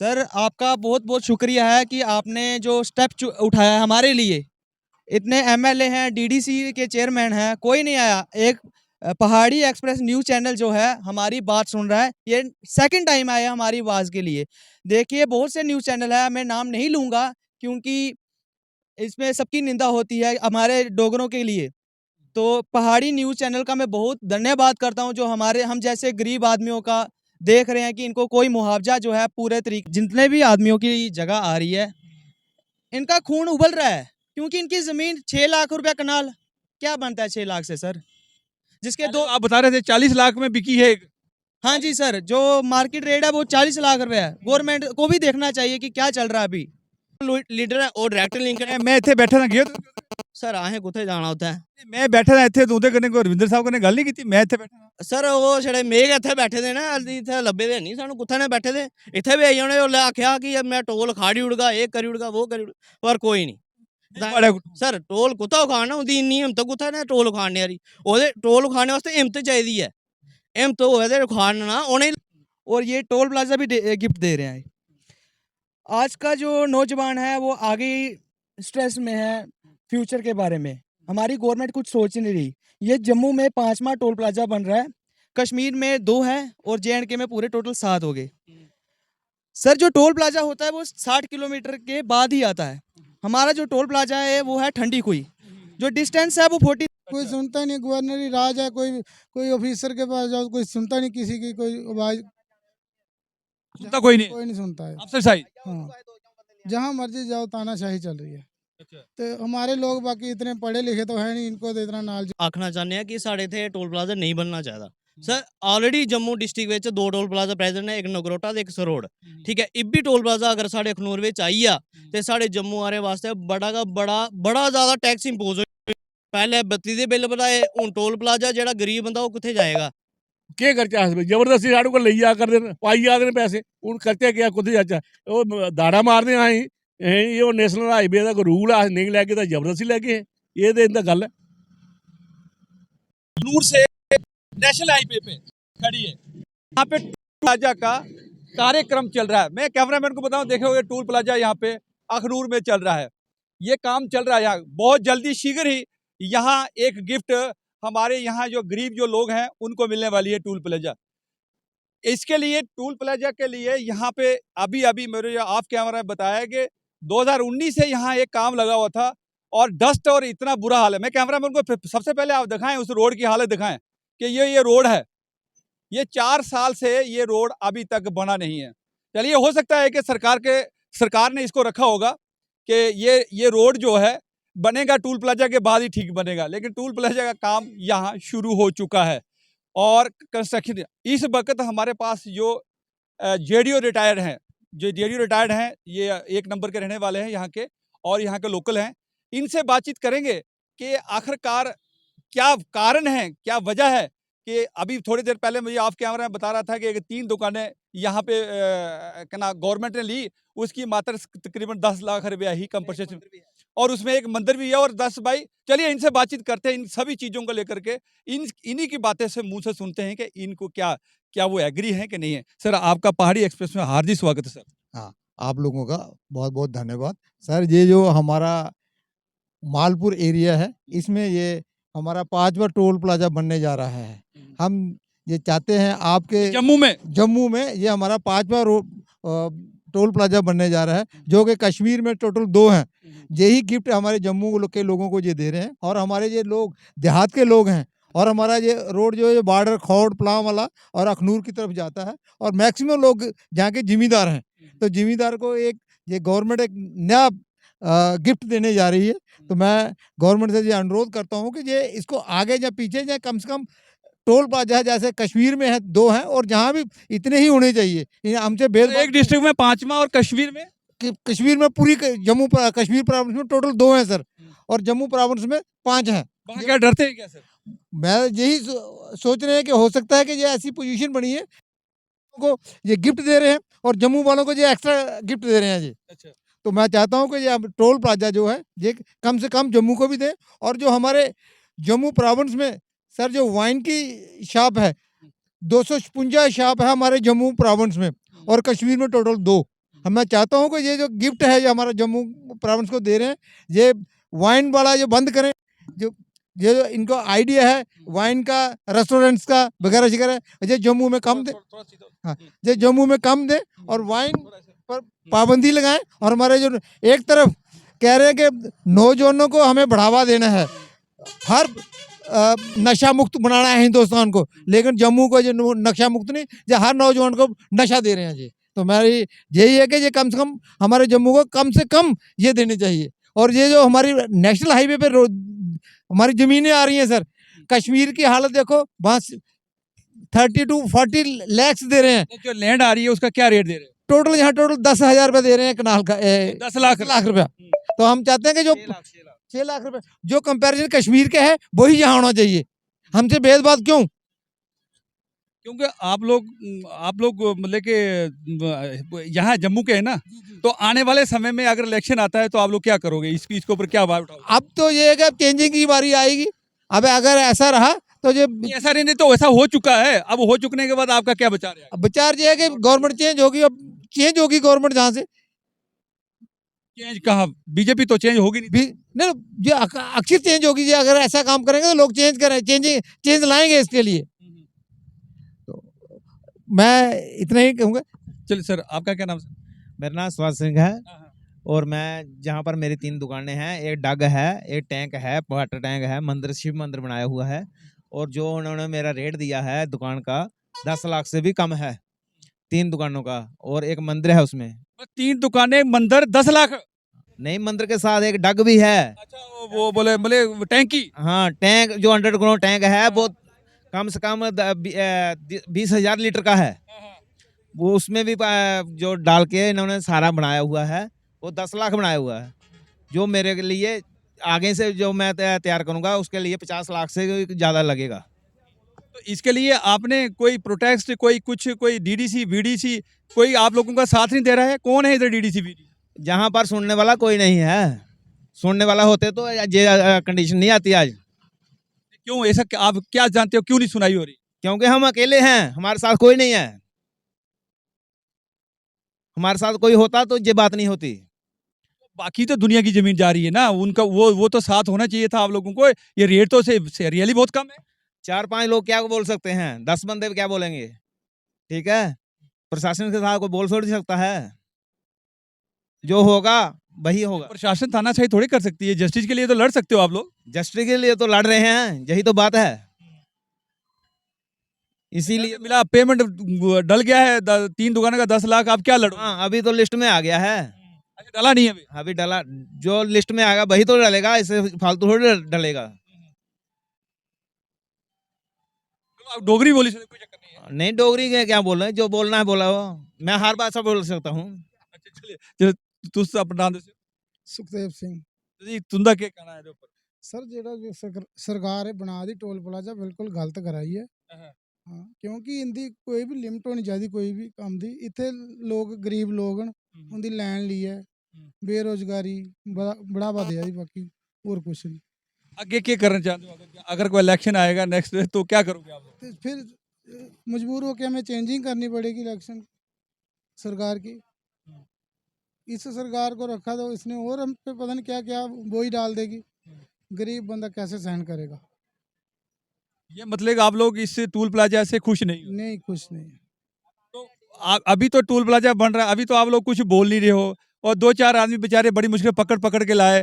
Sir आपका बहुत बहुत शुक्रिया है कि आपने जो स्टेप उठाया है हमारे लिए। इतने एमएलए हैं, डीडीसी के चेयरमैन हैं, कोई नहीं आया। एक पहाड़ी एक्सप्रेस न्यूज़ चैनल जो है हमारी बात सुन रहा है। ये सेकंड टाइम आया हमारी आवाज़ के लिए। देखिए बहुत से न्यूज़ चैनल है, मैं नाम नहीं लूँगा क्योंकि इसमें सबकी निंदा होती है हमारे डोगरों के लिए। तो पहाड़ी न्यूज़ चैनल का मैं बहुत धन्यवाद करता हूँ जो हमारे हम जैसे गरीब आदमियों का देख रहे हैं कि इनको कोई मुआवजा जो है पूरे तरीके जितने भी आदमियों की जगह आ रही है, इनका खून उबल रहा है क्योंकि इनकी ज़मीन 6 लाख रुपया कनाल, क्या बनता है 6 लाख से सर? जिसके पहले दो तो आप बता रहे थे 40 लाख में बिकी है एक। हाँ जी सर, जो मार्केट रेट है वो 40 लाख रुपया है। गवर्नमेंट को भी देखना चाहिए कि क्या चल रहा है अभी। लीडर है और डायरेक्ट लिंक है। मैं ਇੱਥੇ ਬੈਠਾ ਨਾ ਗਿਆ सर असें कुत्थे जाना उत्थै मैं बैठा था ਇੱਥੇ ਉਹਦੇ ਕਨੇ ਕੋਈ ਰਵਿੰਦਰ ਸਾਹਿਬ ਕਨੇ ਗੱਲ ਨਹੀਂ ਕੀਤੀ ਮੈਂ ਇੱਥੇ ਬੈਠਾ सर वो छड़े मेघ इत्थे बैठे दे ना असीं इत्थे लब्भे दे नहीं सानू कुत्थे ने बैठे दे इत्थे भी आई जाने ओल्ले आखेआ कि मैं टोल खाड़ी उड़गा ये करी उड़गा वो करी उड़गा पर कोई नहीं सर टोल कुत्ता खाना उंदी इन्नी हिम्मत कुत्थे ने टोल खाने आरी ओहदे टोल खाने वास्ते हिम्मत चाहिदी है हिम्मत होवे ते खाना उनें और ये टोल प्लाजा भी गिफ्ट दे रहे हैं। आज का जो नौजवान है वो आगे स्ट्रेस में है फ्यूचर के बारे में। हमारी गवर्नमेंट कुछ सोच नहीं रही। ये जम्मू में 5वां टोल प्लाजा बन रहा है, कश्मीर में 2 है और जेएंडके में पूरे टोटल 7 हो गए। सर जो टोल प्लाजा होता है वो 60 किलोमीटर के बाद ही आता है। हमारा जो टोल प्लाजा है वो है ठंडी कुई, जो डिस्टेंस है वो 40। कोई सुनता नहीं, गवर्नरी राज है, कोई कोई ऑफिसर के पास जाओ कोई सुनता नहीं, किसी की कोई आवाज सुनता कोई नहीं कोई नहीं सुनता है। अफसर साहब हाँ, जहाँ मर्जी जाओ तानाशाही चल रही है। तो हमारे लोग बाकी इतने पढ़े लिखे तो है नहीं, इनको तो इतना नॉलेज। आखना चाहते हैं कि साढ़े इत्थे टोल प्लाजा नहीं बनना चाहिए sir already Jammu district which 2 toll plaza present है एक नगरोटा ते एक सरोड़ ठीक है इब्बी टोल प्लाजा अगर साढ़े अखनूर विच आई आ ते साढ़े जम्मू आने वास्ते बड़ा का बड़ा ज़्यादा टैक्स इंपोज हो पहले बत्ती दे बिल बढ़ाए हुन टोल प्लाजा जेह्ड़ा गरीब बंदा ओह् कुत्थे जाएगा केह् करचै अस जबरदस्ती साढ़े कोल लेई जा करदे न पाई जा दे न पैसे हून करचै केह् कुत्थै जाचै ओह् दाड़ा मारदे असें ओह् नेशनल हाईवे दा कोई रूल अस नेईं लैगे तां जबरदस्ती लैगे एह् ते इंदा गल्ल है नूर से नेशनल हाईवे पे खड़ी है यहाँ पे टूल प्लाजा का कार्यक्रम चल रहा है। मैं कैमरामैन को बताऊं देखोगे टूल प्लाजा यहाँ पे अखनूर में चल रहा है। ये काम चल रहा है यहाँ बहुत जल्दी शीघ्र ही यहाँ एक गिफ्ट हमारे यहाँ जो गरीब जो लोग हैं उनको मिलने वाली है टूल प्लाजा। इसके लिए टूल प्लाजा के लिए यहाँ पे अभी अभी मेरे ऑफ कैमरा बताया कि 2019 से यहाँ एक काम लगा हुआ था और डस्ट और इतना बुरा हाल है। मैं कैमरामैन को सबसे पहले आप दिखाएं उस रोड की हालत दिखाएं कि ये रोड है, ये 4 साल से ये रोड अभी तक बना नहीं है। चलिए हो सकता है कि सरकार ने इसको रखा होगा कि ये रोड जो है बनेगा टूल प्लाजा के बाद ही ठीक बनेगा, लेकिन टूल प्लाजा का काम यहाँ शुरू हो चुका है और कंस्ट्रक्शन इस वक्त हमारे पास जो जेडीओ रिटायर्ड हैं ये 1 नंबर के रहने वाले हैं यहाँ के और यहाँ के लोकल हैं। इनसे बातचीत करेंगे कि आखिरकार क्या कारण है, क्या वजह है कि अभी थोड़ी देर पहले मुझे ऑफ कैमरा में बता रहा था कि 3 दुकानें यहाँ पे क्या ना गवर्नमेंट ने ली, उसकी मात्र तकरीबन 10 लाख रुपया ही कंपनसेशन और उसमें एक मंदिर भी है और 10 भाई। चलिए इनसे बातचीत करते हैं इन सभी चीज़ों को लेकर के इन्हीं की बातें से मुंह से सुनते हैं कि इनको क्या वो एग्री है कि नहीं है। सर आपका पहाड़ी एक्सप्रेस में हार्दिक स्वागत है सर। हाँ, आप लोगों का बहुत बहुत धन्यवाद सर। ये जो हमारा मालपुर एरिया है इसमें ये हमारा 5वां टोल प्लाजा बनने जा रहा है। हम ये चाहते हैं आपके जम्मू में ये हमारा 5वां टोल प्लाजा बनने जा रहा है जो कि कश्मीर में टोटल 2 हैं। यही गिफ्ट हमारे जम्मू के लोगों को ये दे रहे हैं और हमारे ये लोग देहात के लोग हैं और हमारा ये रोड जो है बॉर्डर खौड़ पलाम वाला और अखनूर की तरफ जाता है और मैक्सिमम लोग जहाँ के जिम्मेदार हैं। तो जिम्मेदार को एक ये गवर्नमेंट एक नया गिफ्ट देने जा रही है। तो मैं गवर्नमेंट से ये अनुरोध करता हूँ कि ये इसको आगे या पीछे या कम से कम टोल प्लाजा जैसे कश्मीर में है 2 हैं और जहाँ भी इतने ही होने चाहिए। हमसे एक डिस्ट्रिक्ट में 5वां और कश्मीर में पूरी जम्मू कश्मीर प्रोविंस में टोटल 2 हैं सर और जम्मू प्रोविंस में 5 हैं। क्या डरते हैं क्या सर? मैं यही सोच रहे हैं कि हो सकता है कि ये ऐसी पोजीशन बनी है को ये गिफ्ट दे रहे हैं और जम्मू वालों को ये एक्स्ट्रा गिफ्ट दे रहे हैं जी। अच्छा। तो मैं चाहता हूँ कि ये टोल प्लाजा जो है ये कम से कम जम्मू को भी दें और जो हमारे जम्मू प्रोविंस में सर जो वाइन की शॉप है 256 शॉप है हमारे जम्मू प्रोविंस में और कश्मीर में टोटल 2 मैं चाहता हूँ कि ये जो गिफ्ट है जो हमारा जम्मू प्रोविंस को दे रहे हैं, ये वाइन वाला जो बंद करें, जो ये जो इनको आइडिया है वाइन का, रेस्टोरेंट्स का वगैरह वगैरह, ये जम्मू में कम दे, हाँ, ये जम्मू में कम दे और वाइन पर पाबंदी लगाएं। और हमारे जो एक तरफ कह रहे हैं कि नौजवानों को हमें बढ़ावा देना है, हर नशा मुक्त बनाना है हिंदुस्तान को, लेकिन जम्मू को जो नशा मुक्त नहीं, जो हर नौजवान को नशा दे रहे हैं जी। तो मेरी यही है कि ये कम से कम हमारे जम्मू को कम से कम ये देनी चाहिए। और ये जो हमारी नेशनल हाईवे पे हमारी ज़मीनें आ रही हैं सर, कश्मीर की हालत देखो, वहाँ 30 to 40 लैक्स दे रहे हैं जो लैंड आ रही है उसका क्या रेट दे रहे हैं? टोटल, यहाँ टोटल 10,000 रुपये दे रहे हैं कनाल का, 10 लाख लाख रुपया। तो हम चाहते हैं कि जो 6 लाख रुपए जो कंपैरिजन कश्मीर के है वही यहाँ होना चाहिए, हमसे भेदभाव क्यों? क्योंकि आप लोग मतलब कि यहाँ जम्मू के हैं ना, तो आने वाले समय में अगर इलेक्शन आता है तो आप लोग क्या करोगे? इसके ऊपर क्या आवाज उठाओगे? अब तो ये है कि अब चेंजिंग की बारी आएगी। अब अगर ऐसा रहा तो ये नहीं, ऐसा नहीं तो ऐसा हो चुका है, अब हो चुकने के बाद आपका क्या विचार है? विचार ये है कि गवर्नमेंट चेंज होगी, अब चेंज होगी गवर्नमेंट जहाँ से चेंज कहाँ? बीजेपी तो चेंज होगी नहीं। भी नहीं, ये अक्सर चेंज होगी जी। अगर ऐसा काम करेंगे तो लोग चेंज करें, चेंज लाएंगे इसके लिए। तो मैं इतना ही कहूँगा। चलिए सर, आपका क्या नाम सर? मेरा नाम सुभाष सिंह है और मैं जहाँ पर मेरी 3 दुकानें हैं, एक डग है, एक टैंक है, वाटर टैंक है, मंदिर शिव मंदिर बनाया हुआ है। और जो उन्होंने मेरा रेट दिया है दुकान का 10 लाख से भी कम है 3 दुकानों का, और एक मंदिर है उसमें। 3 दुकानें, मंदिर, 10 लाख? नहीं, मंदिर के साथ एक डग भी है। अच्छा, वो बोले टैंकी? हाँ, टैंक जो 100 ग्राउंड टैंक है वो कम से कम 20,000 लीटर का है। वो उसमें भी जो डाल के इन्होंने सारा बनाया हुआ है, वो 10 लाख बनाया हुआ है। जो मेरे के लिए आगे से जो मैं तैयार करूंगा उसके लिए 50 लाख से ज़्यादा लगेगा। तो इसके लिए आपने कोई प्रोटेस्ट, कोई डीडीसी वीडीसी कोई आप लोगों का साथ नहीं दे रहा है? कौन है इधर डीडीसी वीडीसी? जहाँ पर सुनने वाला कोई नहीं है। सुनने वाला होते तो ये कंडीशन नहीं आती आज। क्यों ऐसा? आप क्या जानते हो क्यों नहीं सुनाई हो रही? क्योंकि हम अकेले हैं, हमारे साथ कोई नहीं है। हमारे साथ कोई होता तो ये बात नहीं होती। बाकी तो दुनिया की जमीन जा रही है ना, उनका वो तो साथ होना चाहिए था आप लोगों को। ये रेट तो से रियली बहुत कम है। 4-5 लोग क्या बोल सकते हैं, 10 बंदे क्या बोलेंगे? ठीक है, प्रशासन के साथ कोई बोल थोड़ी सकता है। जो होगा वही होगा। प्रशासन तानाशाही थोड़ी कर सकती है, जस्टिस के लिए तो लड़ सकते हो आप लोग। जस्टिस के लिए तो लड़ रहे हैं, यही तो बात है। इसीलिए मिला पेमेंट डल गया है 3 दुकानों का 10 लाख, आप क्या लड़ो? हाँ, अभी तो लिस्ट में आ गया है। अच्छा, डला नहीं है अभी? अभी डला, जो लिस्ट में आएगा वही तो डलेगा, इसे फालतू थोड़ी डलेगा। आप डोगरी बोली से कोई चक्कर नहीं है। नहीं, डोगरी के क्या बोल रहे हैं, जो बोलना है बोला हो। मैं हर भाषा बोल सकता हूँ। अच्छा, चलिए तुस अपना नाम दसो सुखदेव सिंह। जी। तुंदा क्या कहना है ऊपर? सर ਜਿਹੜਾ ਜੋ ਸਰਕਾਰ ਹੈ ਬਣਾ ਦੀ ਟੋਲ ਪਲਾਜ਼ਾ ਬਿਲਕੁਲ ਗਲਤ ਕਰਾਈ ਹੈ। हाँ। ਹਾਂ ਕਿਉਂਕਿ ਇਹਦੀ ਕੋਈ ਵੀ ਲਿਮਟ ਹੋਣੀ ਚਾਹੀਦੀ ਕੋਈ ਵੀ ਕੰਮ ਦੀ। ਇੱਥੇ ਲੋਕ ਗਰੀਬ ਲੋਕ ਹਨ ਉਹਦੀ ਲੈਣ ਲਈ ਹੈ। ਬੇਰੋਜ਼ਗਾਰੀ बढ़ावा दिया जी, बाकी और कुछ नहीं। आगे क्या करना चाहते हो? अगर कोई इलेक्शन आएगा नेक्स्ट तो क्या करोगे आप लोग? तो फिर मजबूर होकर हमें चेंजिंग करनी पड़ेगी इलेक्शन सरकार की। इस सरकार को रखा तो इसने और हम पे पता नहीं क्या क्या वो ही डाल देगी। गरीब बंदा कैसे सहन करेगा? ये मतलब आप लोग इस टूल प्लाजा से खुश नहीं हो? नहीं, खुश नहीं। तो अभी तो टूल प्लाजा बन रहा है, अभी तो आप लोग कुछ बोल नहीं रहे हो, और 2-4 आदमी बेचारे बड़ी मुश्किल पकड़ के लाए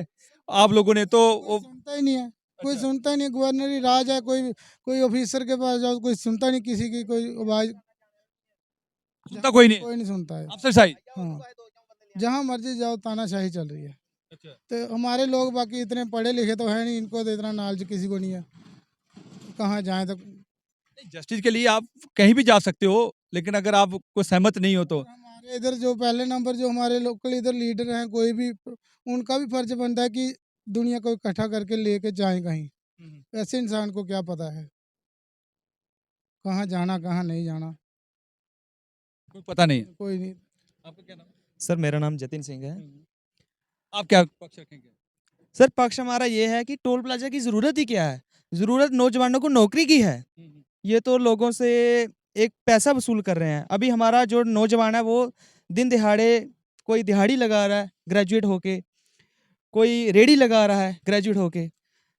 आप लोगों ने, तो कोई सुनता ही नहीं है, कोई सुनता ही नहीं। गवर्नर ही राज है, कोई ऑफिसर के पास जाओ कोई सुनता नहीं, किसी की कोई आवाज सुनता कोई नहीं। कोई नहीं सुनता है। अफसर साहिब हाँ, जहाँ मर्जी जाओ तानाशाही चल रही है। अच्छा। तो हमारे लोग बाकी इतने पढ़े लिखे तो है नहीं, इनको तो इतना नॉलेज किसी को नहीं है। कहाँ जाए तो जस्टिस के लिए आप कहीं भी जा सकते हो, लेकिन अगर आप को सहमत नहीं हो तो हमारे इधर जो पहले नंबर जो हमारे लोकल इधर लीडर हैं, कोई भी उनका भी फर्ज बनता है कि दुनिया को इकट्ठा करके लेके जाएं कहीं। ऐसे इंसान को क्या पता है कहाँ जाना कहाँ नहीं जाना, कोई पता नहीं है। कोई नहीं। आपका क्या नाम? सर मेरा नाम जतिन सिंह है। आप क्या पक्ष रखेंगे? सर पक्ष हमारा ये है कि टोल प्लाजा की ज़रूरत ही क्या है? ज़रूरत नौजवानों को नौकरी की है। ये तो लोगों से एक पैसा वसूल कर रहे हैं। अभी हमारा जो नौजवान है वो दिन दिहाड़े कोई दिहाड़ी लगा रहा है ग्रेजुएट होके, कोई रेडी लगा रहा है ग्रेजुएट होके।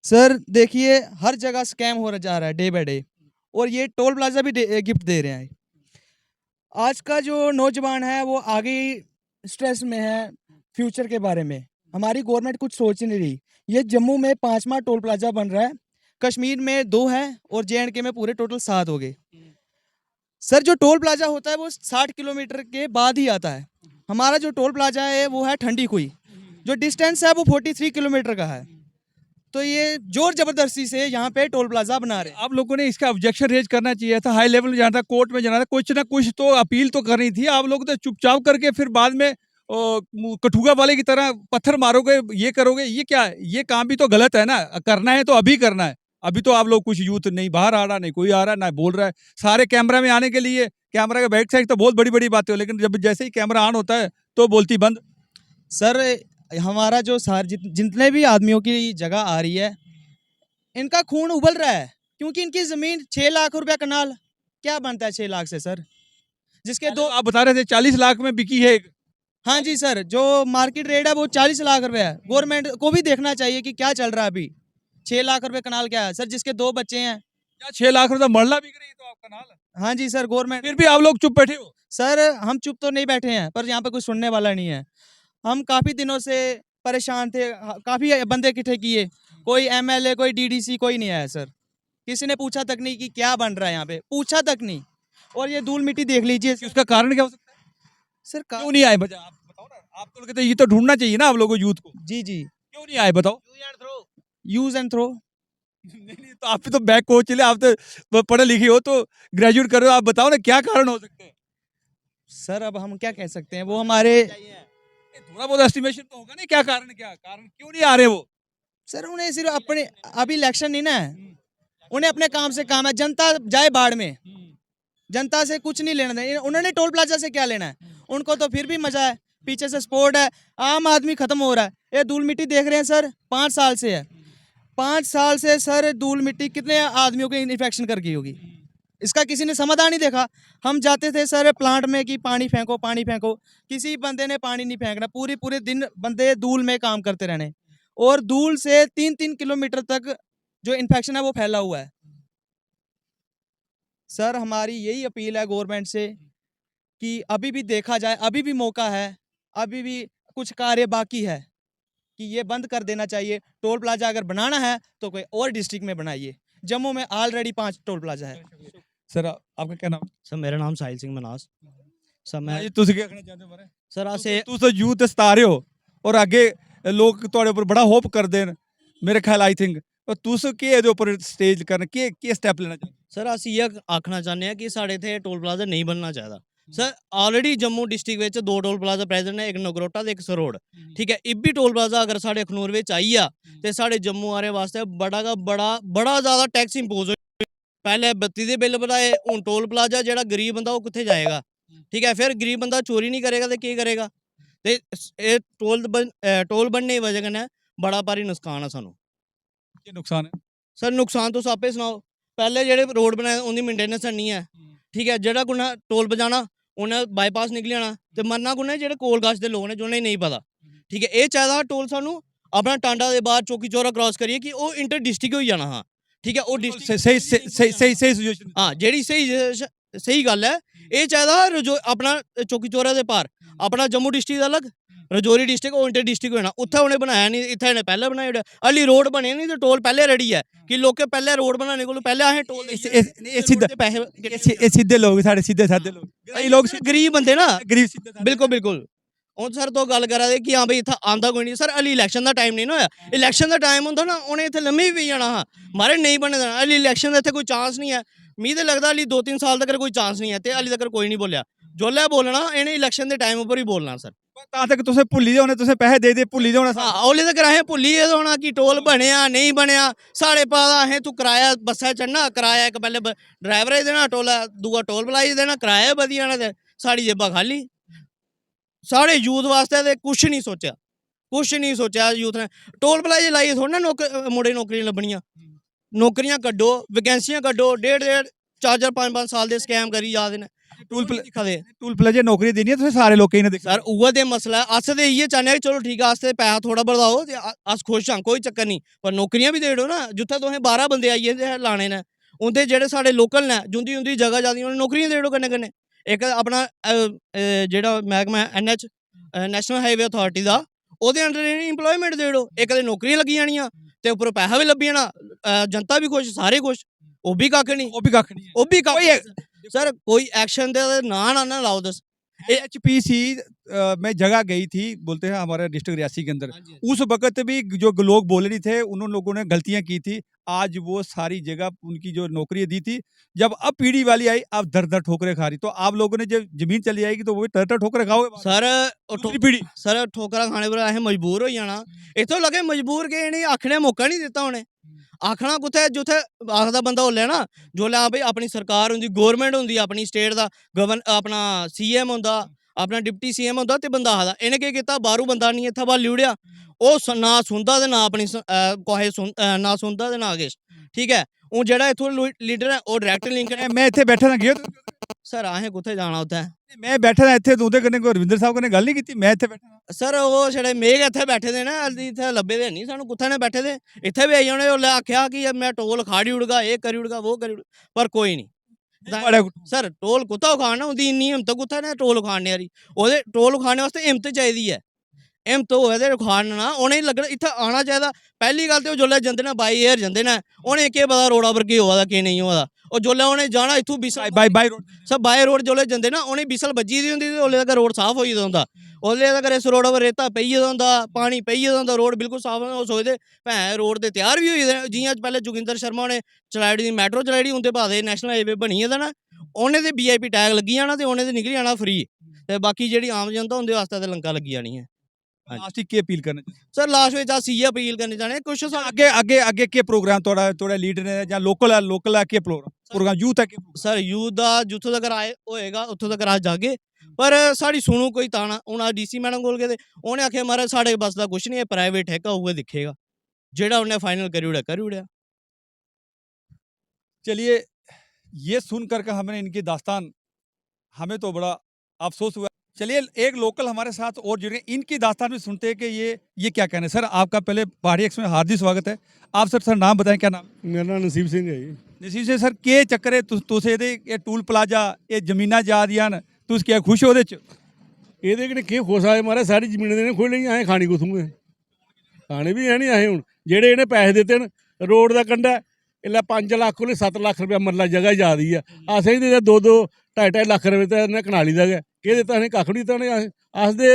सर देखिए हर जगह स्कैम हो जा रहा है डे बाय डे, और ये टोल प्लाजा भी गिफ्ट दे रहे हैं। आज का जो नौजवान है वो आगे स्ट्रेस में है फ्यूचर के बारे में। हमारी गवर्नमेंट कुछ सोच नहीं रही। ये जम्मू में 5वां टोल प्लाजा बन रहा है, कश्मीर में 2 है और JNK में पूरे टोटल 7 हो गए। सर जो टोल प्लाजा होता है वो 60 किलोमीटर के बाद ही आता है। हमारा जो टोल प्लाजा है वो है ठंडी कुई, जो डिस्टेंस है वो 43 किलोमीटर का है। तो ये जोर जबरदस्ती से यहाँ पे टोल प्लाजा बना रहे हैं। आप लोगों ने इसका ऑब्जेक्शन रेज करना चाहिए था, हाई लेवल में जाना था, कोर्ट में जाना था, कुछ ना कुछ तो अपील तो करनी थी। आप लोग तो चुपचाप करके फिर बाद में कठुआ वाले की तरह पत्थर मारोगे, ये करोगे, ये क्या है? ये काम भी तो गलत है ना। करना है तो अभी करना है। अभी तो आप लोग कुछ यूथ नहीं बाहर आ रहा, नहीं कोई आ रहा, ना बोल रहा है। सारे कैमरा में आने के लिए कैमरा के बैक साइड तो बहुत बड़ी बड़ी बातें हो, लेकिन जब जैसे ही कैमरा ऑन होता है तो बोलती बंद। सर हमारा जो जितने भी आदमियों की जगह आ रही है, इनका खून उबल रहा है, क्योंकि इनकी जमीन 6 लाख रुपया कनाल, क्या बनता है 6 लाख से सर? जिसके दो आप बता रहे थे 40 लाख में बिकी है एक। हाँ जी सर, जो मार्केट रेट है वो 40 लाख रुपए है। गवर्नमेंट को भी देखना चाहिए कि क्या चल रहा है अभी। 6 लाख रुपए कनाल क्या है सर? जिसके 2 बच्चे हैं। क्या 6 लाख रुपए मरला बिक रही है तो आपका नाल? हाँ जी सर, गवर्नमेंट। फिर भी आप लोग चुप बैठे हो। सर हम चुप तो नहीं बैठे हैं, पर यहाँ पे कोई सुनने वाला नहीं है। हम काफ़ी दिनों से परेशान थे, काफ़ी बंदे इकट्ठे किए, कोई MLA, कोई DDC, कोई नहीं आया सर। किसी ने पूछा तक नहीं कि क्या बन रहा है यहाँ पे, पूछा तक नहीं। और ये धूल मिट्टी देख लीजिए उसका कारण क्या हो सकता है? सर। क्यों नहीं आए बजा? आप बताओ ना। आप तो कहते हैं ये तो ढूंढना चाहिए ना आप लोगों को, यूथ को। जी जी, क्यों नहीं आए बताओ? Use and throw. नहीं तो आप भी तो बैक कोच चले, आप तो पढ़े लिखे हो, तो ग्रेजुएट कर रहे हो। आप बताओ ना क्या कारण हो सकते हैं? सर अब हम क्या कह सकते हैं, वो हमारे थोड़ा बहुत एस्टिमेशन तो होगा ना, क्या कारण, क्या कारण, क्यों नहीं आ रहे वो? सर उन्हें सिर्फ अपने, अभी इलेक्शन नहीं ना है, उन्हें अपने काम से काम है। जनता जाए बाढ़ में, जनता से कुछ नहीं लेना देना। उन्होंने टोल प्लाजा से क्या लेना है? उनको तो फिर भी मजा है, पीछे से सपोर्ट है। आम आदमी खत्म हो रहा है। ये धूल मिट्टी देख रहे हैं सर, 5 साल से है। 5 साल से सर धूल मिट्टी कितने आदमियों के इन्फेक्शन कर गई होगी, इसका किसी ने समाधान नहीं देखा। हम जाते थे सर प्लांट में कि पानी फेंको, पानी फेंको, किसी बंदे ने पानी नहीं फेंकना। पूरे दिन बंदे धूल में काम करते रहने, और धूल से 3-3 किलोमीटर तक जो इन्फेक्शन है वो फैला हुआ है। सर हमारी यही अपील है गवर्नमेंट से कि अभी भी देखा जाए, अभी भी मौका है, अभी भी कुछ कार्य बाकी है कि ये बंद कर देना चाहिए। टोल प्लाजा अगर बनाना है तो कोई और डिस्ट्रिक्ट में बनाइए। जम्मू में ऑलरेडी 5 टोल प्लाजा है। सर आपका क्या नाम? सर मेरा नाम साहिल सिंह मनास। सर मैं जी ਤੁਸੀਂ ਕੀ ਕਹਿਣਾ ਚਾਹੁੰਦੇ ਹੋ ਬਾਰੇ? सर अस ਤੁਸੀਂ ਯੂਥ ਸਤਾ ਰਹੇ ਹੋ ਔਰ ਅੱਗੇ ਲੋਕ ਤੁਹਾਡੇ ਉੱਪਰ ਬੜਾ ਹੋਪ ਕਰਦੇ ਨੇ ਮੇਰੇ ਖਿਆਲ ਆਈ ਥਿੰਕ। ਔਰ ਤੁਸੀਂ ਕੀ ਇਹਦੇ ਉੱਪਰ ਸਟੇਜ ਕਰਨ ਕੀ ਸਟੈਪ ਲੈਣਾ ਚਾਹੁੰਦੇ? सर अस ये आखना चाहते हैं कि साढ़े इत्थे टोल प्लाजा नहीं बनना चाहिए। सर ऑलरेडी जम्मू डिस्ट्रिक्ट में 2 टोल प्लाजा प्रेजेंट है, एक नगरोटा ते एक सरोड़। ठीक है, इब्बी टोल प्लाजा अगर साढ़े अखनूर में आई आ तो साढ़े जम्मू आने वास्ते बड़ा ज़्यादा टैक्स इंपोज हो। पहले बत्ती के बिल बढ़ाए, हूँ टोल प्लाजा जो गरीब बंदा वो कित्थे जाएगा? ठीक है, फिर गरीब बंदा चोरी नहीं करेगा तो की करेगा? तो टोल बनने की वजह कन्नै बड़ा भारी नुकसान है सानू। ਕੀ ਨੁਕਸਾਨ ਹੈ? सर नुकसान तुस आपे सुनाओ। पहले जेह्ड़े रोड बनाए उंदी मेंटेनेंस नहीं है। ठीक है, जेह्ड़ा कुन्नै टोल बजाना उन्हें बाईपास निकली जाना, तो मरना कुन्नै जेह्ड़े कोल कश दे लोग ने जिन्हें नहीं पता। ठीक है, ये चाहिदा टोल सानू अपना टांडा दे बाहर चौकी चौरा क्रॉस करिए कि वो इंटर डिस्ट्रिक्ट होई जाना। हाँ ठीक है, वो डिस्ट्रिक्ट सही सजेशन। हाँ जेह्ड़ी सही गल है, ये चाहिदा अपना चौकी चौरा दे पार अपना जम्मू डिस्ट्रिक्ट अलग, रजौरी डिस्ट्रिक्ट और इंटर डिस्ट्रिक्ट होना। उत्थे उन्हें बनाया नहीं, इत्थे इन्हें पहले बनाई ओड़ेआ। हल्ली रोड बने नहीं तो टोल पहले रेडी है कि लोकें पहले रोड बनाने को पहले असें टोल ਇਹ ਸਿੱਧੇ ਲੋਕ ਸਾਡੇ ਸਿੱਧੇ ਸਾਦੇ ਲੋਕ, ਕਈ ਲੋਕ गरीब बंदे ना। ਗਰੀਬ ਸਿੱਧੇ ਸਾਦੇ। बिल्कुल बिल्कुल हूँ सर तो गल करा दे कि हाँ भाई इतना आंदा कोई नहीं। सर हल्ली इलैक्शन का टाइम नहीं ना होया। इलैक्शन का टाइम होंदा ना उन्हें इत्थे लम्मे भी पेई जाना। हाँ मारे नहीं बने देना। हल्ली इलैक्शन का इत्थे कोई चांस नहीं है। मी तो लगता हल्ली 2-3 साल तक कोई चांस नहीं है, तो हल्ली तक कोई नहीं बोलिया। जोल्लै बोलना इन्हें इलैक्शन के टाइम उपर ही बोलना। सर ਤਾਂ ਤੱਕ ਤੁਸੀਂ ਭੁੱਲੀ ਜਾਓਨੇ, ਤੁਸੀਂ ਪੈਸੇ ਦੇ ਭੁੱਲੀ जाओना। हाँ ओले तक असें भुल्ली गेदे होना कि टोल बनेआ नहीं बनेआ। साढ़े पता असें तू कराया बस्सा चढ़ना, कराया एक पैह्ले ड्राइवरे देना, टोला दूआ टोल प्लाजा देना, कराया बधी जाना ते साढ़ी जेबां खाली। साढ़े यूथ वास्ते ते कुछ नहीं सोचा यूथ ने। टोल प्लाजे लाइए थोड़ा ना मुड़े नौकरियां लब्भनियां। नौकरियां कड्डो, वैकेंसियां कड्डो, 1.5 4-4 5-5 साल दे स्कैम करी जा दे ने। ਟੂਲ ਨਹੀਂ ਦਿਖਾ ਦੇ ਟੂਲ ਪਲਾਜ਼ਾ ਨੌਕਰੀ ਦੇਣੀ ਹੈ ਤੁਸੀਂ ਸਾਰੇ ਲੋਕਾਂ ਨੇ सर उ'ऐ ते मसला है अस ते इ'यै चाह्न्ने आं कि चलो ठीक है अस ते पैसा थोड़ा बधाओ ते अस खुश आं कोई चक्कर नहीं पर नौकरियां भी देई ओड़ो ना जित्थै तुसें 12 बंदे आई जंदे लाने न उं'दे जेह्ड़े साढ़े लोकल न जुंदी उंदी जगह जादी उ'नें नौकरियां देई ओड़ो कन्नै कन्नै इक अपना जेह्ड़ा मैह्कमा NH नैशनल हाईवे अथॉरिटी दा ओह्दे अंडर इंप्लॉयमेंट देई ओड़ो इक ते नौकरियां लग्गी जानियां ते उप्पर पैसा भी लब्भी जाना जनता भी खुश सारे खुश ओह् भी कक्ख नहीं ਉਹ ਵੀ ਕੱਖ ਨਹੀਂ ओह् भी कक्ख नहीं सर कोई एक्शन दे ना ना लाओ दस HPC में जगह गई थी बोलते हैं हमारे डिस्ट्रिक्ट रियासी के अंदर उस वक्त भी जो लोग बोल रहे थे उन लोगों ने गलतियां की थी आज वो सारी जगह उनकी जो नौकरी दी थी जब अब पीढ़ी वाली आई अब दर दर ठोकरे खा रही तो आप लोगों ने जब जमीन चली जाएगी तो वो भी दर दर ठोकरे खाओगे सर दूसरी पीढ़ी सर ठोकरा खाने पर असें मजबूर हो जाना इत्थों लगे मजबूर के इ'नें आखने मौका नहीं दित्ता उ'नें आखना कुत्थै जुत्थै आखदा बंदा ओल्लै ना जोल्लै भाई अपनी सरकार होंदी गौरमेंट होंदी अपनी स्टेट दा अपना CM होंदा अपना डिप्टी CM होंदा ते बंदा आखदा इ'नें केह् कीता बाह्रों बंदा आनियै इत्थै बाली ओड़ेआ ओह् ना सुनदा ते ना अपनी कुसै ना सुनदा ते ना किश ठीक है हून जेह्ड़ा इत्थूं लीडर ऐ ओह् डायरैक्ट लिंक ने मैं इत्थे बैठा था गया सर असें कुत्थै जाना उत्थै मैं बैठा था इत्थे तो उहदे कन्नै कोई रविंदर साहब कन्नै गल नहीं कीती मैं इत्थे बैठा सर ओह् छड़े मेघ इत्थै बैठे दे न हल्ली इत्थै लब्भे दे नहीं सानूं कुत्थै ने बैठे दे इत्थै बी आई जाने ओल्लै आखेआ कि मैं टोल खाड़ी ओड़गा एह् करी ओड़गा वो करी ओड़गा पर कोई नहीं बड़ा सर टोल कुत्थै उखाड़ना उं'दी इन्नी हिम्मत कुत्थै ने टोल उखाड़ने आह्ली ओह्दे टोल उखाड़ने वास्ते हिम्मत चाहिदी ऐ हिम्मत होऐ ते उखाड़ना उ'नेंगी लग्गना इत्थै आना चाहिदा पैह्ली गल्ल ते ओह् जोल्लै जंदे न बाई एयर जंदे न उ'नेंगी केह् पता रोड़ा पर केह् होआ दा केह् नेईं होआ दा और जोल्लै उ'नें जाना इत्थूं बिसल बाई रोड सब बाय रोड जोल्लै जंदे ना उ'नेंगी बिसल बज्जी दी होंदी ते ओल्ले तक रोड साफ होई गेदा होंदा ओल्ले तकर इस रोड पर रेता पेई गेदा होंदा पानी पेई गेदा होंदा रोड बिल्कुल साफ होंदा ओह् सोचदे भैं रोड ते त्यार बी होई गेदे जियां पैह्लें जोगिंदर शर्मा होरें चलाई दी मैट्रो चलाई दी उं'दे बाद नैशनल हाईवे बनी गेदा ना उ'नें ते VIP टैग लग्गी जाना ते उ'नें ते निकली जाना फ्री ते बाकी जेह्ड़ी आम जनता उं'दे वास्ते ते लंका लग्गी जानी है लास्ट की अपील करना सर लास्ट बिच अस इ'यै अपील करना चाह्न्ने कुछ अगे अगे अगे के प्रोग्राम थोड़ा लीडर ने या लोकल है के प्रोग्राम यूथ है के सर यूथ दा जित्थों तकर आए होएगा उत्थों तकर अस जागे पर साढ़ी सुनो कोई ताना हून अस DC मैडम कोल गेदे उ'नें आखेआ महाराज साढ़े बस दा कुछ नहीं है प्राइवेट है उ'ऐ दिक्खेगा जेह्ड़ा उ'न्नै फाइनल करी ओड़ेआ चलिए ये सुन करके हमने इनकी दास्तान हमें तो बड़ा अफसोस हुआ चलिए एक लोकल हमारे साथ और जुड़े इनकी दास्तान भी सुनते हैं कि ये क्या कहने सर आपका पहले पहाड़ी एक्सप्रेस में हार्दिक स्वागत है आप सर नाम बताएं क्या नाम मेरा नाम नसीब सिंह है जी नसीब से सर के चक्कर है तुस ये टूल प्लाजा ये जमीना जा दियां न तुस क्या खुश हो च ਇਹਦੇ ਕਿਹਨੇ ਕੀ ਖੋਸਾ ਹੈ ਮਾਰਾ ਸਾਰੀ ਜ਼ਮੀਨਾਂ ਦੇ ਨੇ ਖੋਲ ਲਈ ਐ ਖਾਣੀ ਕੁਥੂ ਹੈ ਖਾਣੇ ਵੀ ਹੈ ਨਹੀਂ ਆਏ ਹੁਣ ਜਿਹੜੇ ਇਹਨੇ ਪੈਸੇ ਦਿੱਤੇ ਨੇ ਰੋਡ ਦਾ ਕੰਡਾ ਇਹਲਾ 5 ਲੱਖ ਕੋਲੇ 7 ਲੱਖ ਰੁਪਇਆ ਮਰਲਾ ਜਗ੍ਹਾ ਜਾਦੀ ਆ ਆਸੇ ਹੀ ਦੇ 2-2 2.5 ਲੱਖ ਰੁਪਏ ਤਾਂ ਇਹਨੇ ਕਨਾਲੀ ਦਾ ਗਿਆ ਕਿ ਦਿੱਤਾ ਇਹਨੇ ਕੱਖ ਨਹੀਂ ਦਿੱਤਾ ਨੇ ਆਸਦੇ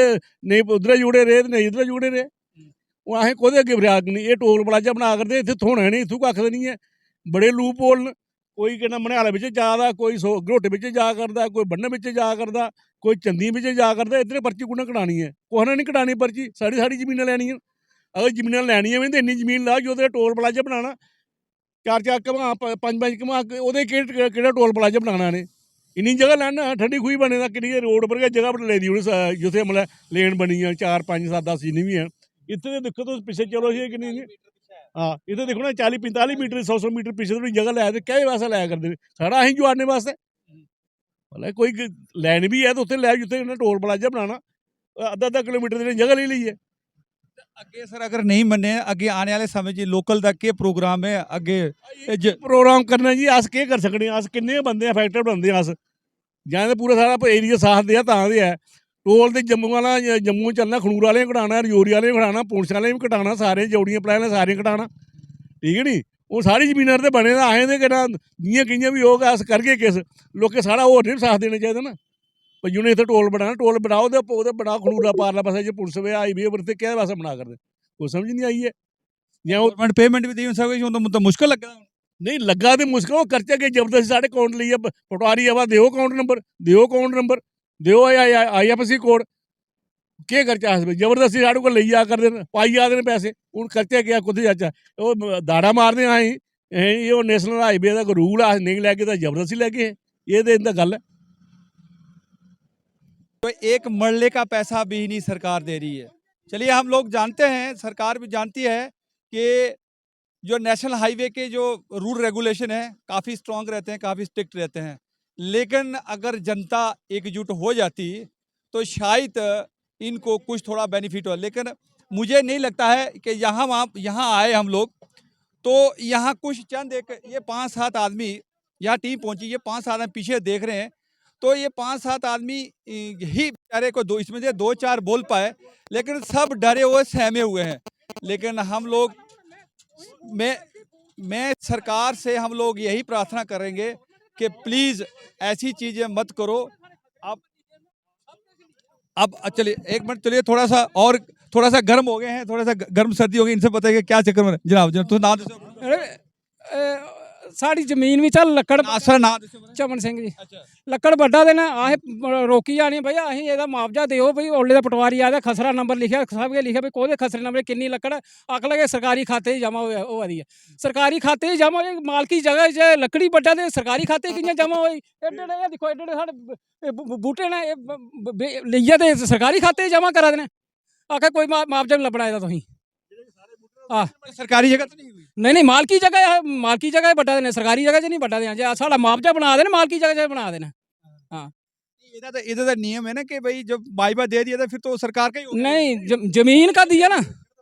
ਨਹੀਂ ਉਧਰ ਜੁੜੇ ਰਹੇ ਨਹੀਂ ਇਧਰ ਜੁੜੇ ਰਹੇ ਉਹ ਆਹੇ ਕੋਦੇ ਅੱਗੇ ਫਰਿਆਦ ਨਹੀਂ ਇਹ ਟੋਲ ਪਲਾਜ਼ਾ ਬਣਾ ਕਰਦੇ ਇੱਥੇ ਥੋਣਾ ਨਹੀਂ ਇਥੋਂ ਕੱਖ ਨਹੀਂ ਹੈ ਬੜੇ ਲੂਪ ਹੋਲ ਕੋਈ ਕਹਿੰਦਾ ਮਨਿਆਲੇ ਵਿੱਚ ਜਾਦਾ ਕੋਈ ਘਰੋਟੇ ਵਿੱਚ ਜਾ ਕਰਦਾ ਕੋਈ ਬੰਨੇ ਵਿੱਚ ਜਾ ਕਰਦਾ ਕੋਈ ਚੰਦੀ ਵਿੱਚ ਜਾ ਕਰਦਾ ਇੱਧਰੇ ਪਰਚੀ ਕੁਣਾ ਕਢਾਣੀ ਹੈ ਕੋਹ ਨੇ ਨਹੀਂ ਕਢਾਣੀ ਪਰਚੀ ਸਾਡੀ ਜ਼ਮੀਨਾਂ ਲੈਣੀਆਂ ਅਗਰ ਜ਼ਮੀਨਾਂ ਲੈਣੀਆਂ ਵੀ ਤਾਂ ਇੰਨੀ ਜ਼ਮੀਨ ਲਾ ਜੋ ਤੇ ਟੋਲ ਪਲਾਜ਼ਾ ਬਣਾਉਣਾ 4-4 ਘਮਾ 5-5 ਘਮਾ ਉਹਦੇ ਕਿਹੜਾ ਟੋਲ ਪਲਾਜ਼ਾ ਬਣਾਉਣਾ ਨੇ ਇੰਨੀ ਜਗ੍ਹਾ ਲੈਣਾ ਠੰਡੀ ਖੂਹੀ ਬਣੇ ਦਾ ਕਿੰਨੀ ਰੋਡ ਪਰ ਜਗ੍ਹਾ ਪਰ ਲੈ ਦੀ ਉਹਨੇ ਜਿੱਥੇ ਮਤਲਬ ਲੇਨ ਬਣੀ ਆ 4-5-7-10 ਜਿੰਨੀ ਵੀ ਹੈ ਇੱਥੇ ਤਾਂ ਦੇਖੋ ਤੁਸੀਂ ਪਿੱਛੇ ਚਲੋ ਜੀ ਕਿੰਨੀ ਹਾਂ ਇੱਥੇ ਦੇਖੋ ਨਾ 40-45 ਮੀਟਰ 100 ਮੀਟਰ ਪਿੱਛੇ ਤੋਂ ਜਗ੍ਹਾ ਲੈ ਤੇ ਕਿਹੜੇ ਵਾਸਤੇ ਲਾਇਆ ਕਰਦੇ ਸਾਡਾ ਅਸੀਂ ਜਵਾਨੇ ਵਾਸਤੇ ਮਤਲਬ ਕੋਈ ਲੈਣ ਵੀ ਹੈ ਤਾਂ ਉੱਥੇ ਲੈ ਜਿੱਥੇ ਉਹਨੇ ਟੋਲ ਪਲਾਜ਼ਾ ਬਣਾਉਣਾ ਅੱਧਾ ਕਿਲੋਮੀਟਰ ਦੀ ਜਗ੍ਹਾ ਲੈ ਲਈ ਹੈ अगे सर अगर नहीं मने अगे आने वाले समय जी लोकल का के प्रोग्राम है अगे प्रोग्राम करना जी अस केह् करी सकने अस किन्ने बंदे अफेक्टेड बंदे अस जां ते पूरा सारा एरिया साथ देआ तां दे है टोल ते जम्मू वाला जम्मू चलना खनूर वाले कटाना रजौरी वाले कटाना पुंछ वाले भी कटाना सारे जौड़ियां पलाने सारे कटाना ठीक है नी वो सारी जमीनां ते बने दा असें ते केह् जियां कियां भी होग अस करगे किस लोकें सारा होर नहीं साथ देना चाहिदा ना भाई जिन्हें इत्थै टोल बनाओ ते बड़ा खनूरा पारला पासे जो पुलिस वे हाईवे पर ते क्या वास्ते बना करदे कोई समझ नहीं आई है जां गवर्नमेंट पेमेंट भी दी सब कुछ तो मुश्किल लगा नहीं लग्गा ते मुश्किल वो खर्चा के जबरदस्ती साढ़े अकाउंट लेइयै पटवारी आवा देओ अकाउंट नंबर देओ IFSC कोड केह् खर्चा अस जबरदस्ती साढ़े कोल लेई जा करदे न पाई जा दे न पैसे हून खर्चा क्या कुत्थै जाचा ओह् दाड़ा मारदे असीं ओह् नेशनल हाईवे दा रूल अस नेईं लैगे तां जबरदस्ती लैगे एह् ते इंदा गल्ल है तो एक मरले का पैसा भी नहीं सरकार दे रही है चलिए हम लोग जानते हैं सरकार भी जानती है कि जो नेशनल हाईवे के जो रूल रेगुलेशन है काफ़ी स्ट्रॉन्ग रहते हैं काफ़ी स्ट्रिक्ट रहते हैं लेकिन अगर जनता एकजुट हो जाती तो शायद इनको कुछ थोड़ा बेनिफिट हो, लेकिन मुझे नहीं लगता है कि यहाँ आए हम लोग तो यहाँ कुछ चंद एक ये 5-7 आदमी यहाँ टीम पहुंची, ये 5-7 आदमी पीछे देख रहे हैं, तो ये 5-7 आदमी ही बेचारे को दो इसमें से 2-4 बोल पाए, लेकिन सब डरे हुए सहमे हुए हैं। लेकिन हम लोग मैं सरकार से हम लोग यही प्रार्थना करेंगे कि प्लीज ऐसी चीजें मत करो। अब चलिए एक मिनट, चलिए थोड़ा सा गर्म हो गए हैं, थोड़ा सा गर्म सर्दी हो गई, इनसे बताइए क्या चक्कर में। जनाब तो नाम साड़ी जमीन भी चल लकड़ सर नाम चमन सिंह जी अच्छा लकड़ ਵੱਡਾ देना अहें रोकी जानी भैया अहें ਇਹਦਾ मुआवजा ਦਿਓ ਭਈ ओले ਦਾ पटवारी आया खसरा नंबर लिखा सब के लिखा भई कोदे खसरे नंबर किन्नी लकड़ अक लगे सरकारी खाते जमा हो दी है सरकारी खाते जमा होई मालकी जगह जे लकड़ी ਵੱਡਾ ते सरकारी खाते कियां जमा होई एडे देखो एडे साडे बूटे ने लिया ते सरकारी खाते जमा करा देने आखे कोई मुआवजा नहीं लभना ਇਹਦਾ ਤੁਸੀਂ सरकारी जगह तो नहीं हुई। नहीं मालकी जगह है मालकी जगह बटा देने सरकारी जगह च नहीं बटा देना जे साडा मुआवजा बना देना मालकी जगह च बना देना। हाँ इधर तो नियम है ना कि भाई जब वाइबा दे दिया था फिर तो सरकार का ही होगा। नहीं जमीन का दिया ना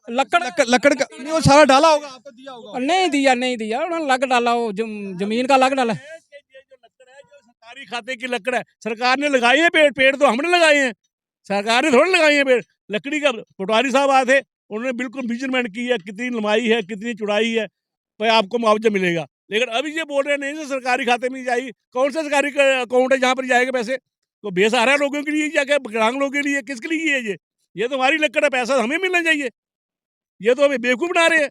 लकड़ का नहीं, वो सारा डाला होगा, आपको दिया होगा। नहीं दिया उन्होंने अलग डाला वो जमीन का अलग डाला। सरकारी खाते की लकड़ है, सरकार ने लगाई है पेड़ तो हमने लगाए हैं, सरकार ने थोड़ी लगाई है पेड़। लकड़ी का पटवारी साहब आए थे, उन्होंने बिल्कुल मेजरमेंट की है कितनी लंबाई है कितनी चौड़ाई है, भाई आपको मुआवजा मिलेगा। लेकिन अभी ये बोल रहे हैं नहीं सर सरकारी खाते में जाएगी, कौन सा सरकारी अकाउंट है जहाँ पर जाएगा पैसे? तो बेसहारा लोगों के लिए या क्या विकलांग लोगों के लिए, किसके लिए है ये तो हमारी लकड़ है, पैसा हमें मिलना चाहिए, ये तो हमें बेवकूफ़ बना रहे हैं।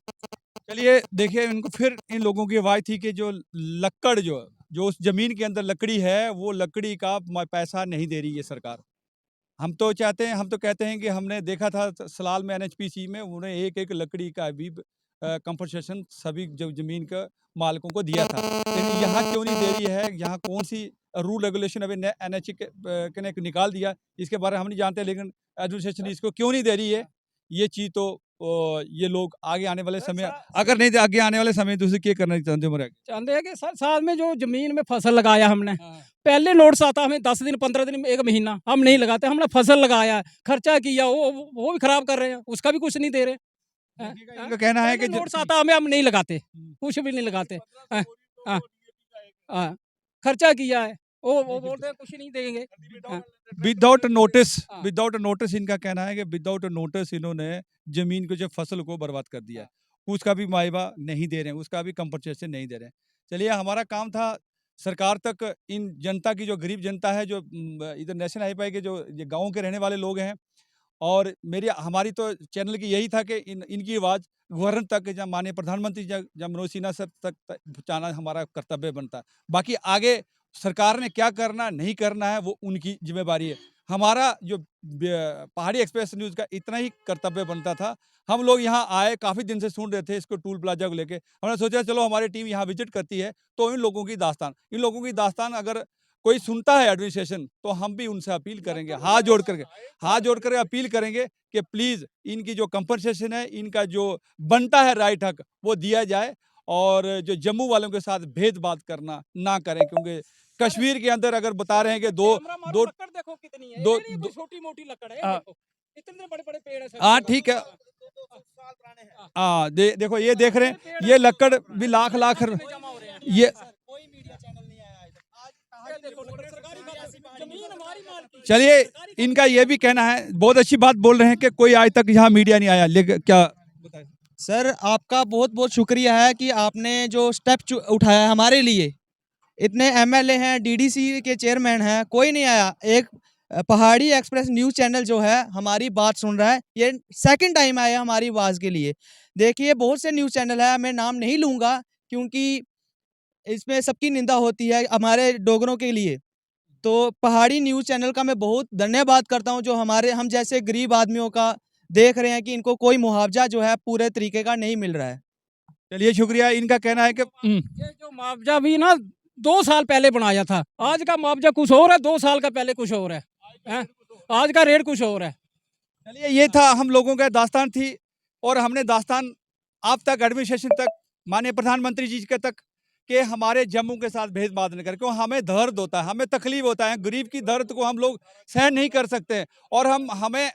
चलिए देखिए इनको फिर इन लोगों की आवाज़ थी कि जो लकड़ जो उस जमीन के अंदर लकड़ी है वो लकड़ी का पैसा नहीं दे रही है सरकार। हम तो कहते हैं कि हमने देखा था सलाल में एनएचपीसी में उन्होंने एक लकड़ी का भी कंपनसेशन सभी जो जमीन का मालिकों को दिया था, लेकिन यहाँ क्यों नहीं दे रही है? यहाँ कौन सी रूल रेगुलेशन अभी एनएच ने निकाल दिया इसके बारे में हम नहीं जानते, लेकिन एडमिनिस्ट्रेशन इसको क्यों नहीं दे रही है ये चीज़ तो ये लोग आगे आने वाले समय अगर नहीं आगे आने वाले समय तो उसे क्या करना चाहते हैं कि साथ में जो जमीन में फसल लगाया हमने पहले नोट्स आता हमें 10 दिन 15 दिन 1 महीना हम नहीं लगाते, हमने फसल लगाया खर्चा किया वो भी खराब कर रहे हैं, उसका भी कुछ नहीं दे रहे। इनका कहना है कि नोट्स आता हमें हम नहीं लगाते, कुछ भी नहीं लगाते। खर्चा किया है वो बोलते हैं कुछ नहीं देंगे। विदाउट नोटिस इनका कहना है कि विदाउट नोटिस इन्होंने जमीन को जो फसल को बर्बाद कर दिया है, उसका भी मुआवजा नहीं दे रहे हैं, उसका भी कंपनसेशन नहीं दे रहे हैं। चलिए हमारा काम था सरकार तक इन जनता की जो गरीब जनता है जो इधर नेशनल हाईवे के जो ये गाँव के रहने वाले लोग हैं, और हमारी तो चैनल की यही था कि इनकी आवाज़ गवर्नर तक या माननीय प्रधानमंत्री या मनोज सिन्हा सर तक पहुँचाना हमारा कर्तव्य बनता है। बाकी आगे सरकार ने क्या करना नहीं करना है वो उनकी जिम्मेदारी है। हमारा जो पहाड़ी एक्सप्रेस न्यूज़ का इतना ही कर्तव्य बनता था। हम लोग यहाँ आए, काफ़ी दिन से सुन रहे थे इसको टूल प्लाजा को लेके, हमने सोचा चलो हमारी टीम यहाँ विजिट करती है तो इन लोगों की दास्तान अगर कोई सुनता है एडमिनिस्ट्रेशन तो हम भी उनसे अपील करेंगे, हाथ जोड़ करके अपील करेंगे कि प्लीज़ इनकी जो कंपनसेशन है, इनका जो बनता है राइट हक वो दिया जाए, और जो जम्मू वालों के साथ भेदभाव करना ना करें, क्योंकि कश्मीर के अंदर अगर बता रहे हैं कि दो देखो कितनी है, छोटी मोटी लकड़ है, इतने बड़े पेड़ है। हाँ ठीक है, हाँ देखो ये देख रहे हैं ये लकड़ भी लाख ये चलिए इनका ये भी कहना है, बहुत अच्छी बात बोल रहे हैं कि कोई आज तक यहाँ मीडिया नहीं आया, लेकिन क्या सर आपका बहुत बहुत शुक्रिया है कि आपने जो स्टेप उठाया है हमारे लिए। इतने एमएलए हैं, डीडीसी के चेयरमैन हैं, कोई नहीं आया। एक पहाड़ी एक्सप्रेस न्यूज़ चैनल जो है हमारी बात सुन रहा है, ये सेकंड टाइम आया हमारी आवाज़ के लिए। देखिए बहुत से न्यूज़ चैनल है, मैं नाम नहीं लूँगा क्योंकि इसमें सबकी निंदा होती है हमारे डोगरों के लिए। तो पहाड़ी न्यूज़ चैनल का मैं बहुत धन्यवाद करता हूँ जो हम जैसे गरीब आदमियों का देख रहे हैं कि इनको कोई मुआवजा जो है पूरे तरीके का नहीं मिल रहा है। चलिए शुक्रिया। इनका कहना है कि ये जो मुआवजा भी ना 2 साल पहले बनाया था, आज का मुआवजा कुछ और है, 2 साल का पहले कुछ और है, आज का रेट कुछ और है। चलिए ये था हम लोगों का दास्तान थी, और हमने दास्तान आप तक एडमिनिस्ट्रेशन तक माननीय प्रधानमंत्री जी के तक कि हमारे जम्मू के साथ भेदभाव न करें, क्यों हमें दर्द होता है, हमें तकलीफ होता है, गरीब की दर्द को हम लोग सहन नहीं कर सकते हैं। और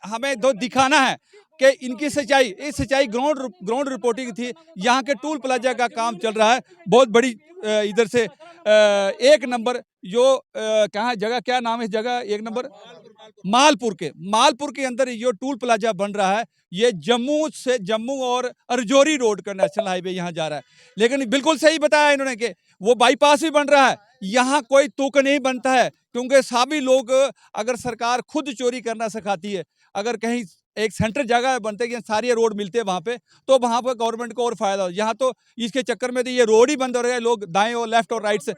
हमें तो दिखाना है कि इनकी सच्चाई, इस सच्चाई ग्राउंड रिपोर्टिंग थी। यहाँ के टूल प्लाजा का काम चल रहा है, बहुत बड़ी इधर से एक नंबर जो कहाँ जगह, क्या नाम है जगह, एक नंबर मालपुर के अंदर ये टूल प्लाजा बन रहा है। ये जम्मू और रजौरी रोड का नेशनल हाईवे यहाँ जा रहा है। लेकिन बिल्कुल सही बताया इन्होंने कि वो बाईपास भी बन रहा है, यहाँ कोई तुक नहीं बनता है, क्योंकि सभी लोग, अगर सरकार खुद चोरी करना सिखाती है, अगर कहीं एक सेंटर जगह बनते कि सारी रोड मिलते हैं वहाँ पे, तो वहाँ पर गवर्नमेंट को और फायदा हो। यहाँ तो इसके चक्कर में तो ये रोड ही बंद हो रहे हैं, लोग दाएं और लेफ्ट और राइट से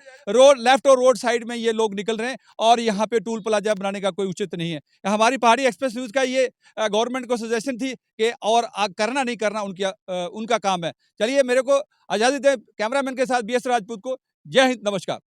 लेफ्ट और रोड साइड में ये लोग निकल रहे हैं, और यहाँ पे टूल प्लाजा बनाने का कोई उचित नहीं है। हमारी पहाड़ी एक्सप्रेस न्यूज़ का ये गवर्नमेंट को सजेशन थी कि और करना नहीं करना उनका काम है। चलिए, मेरे को आज़ादी दें कैमरामैन के साथ BS राजपूत को। जय हिंद, नमस्कार।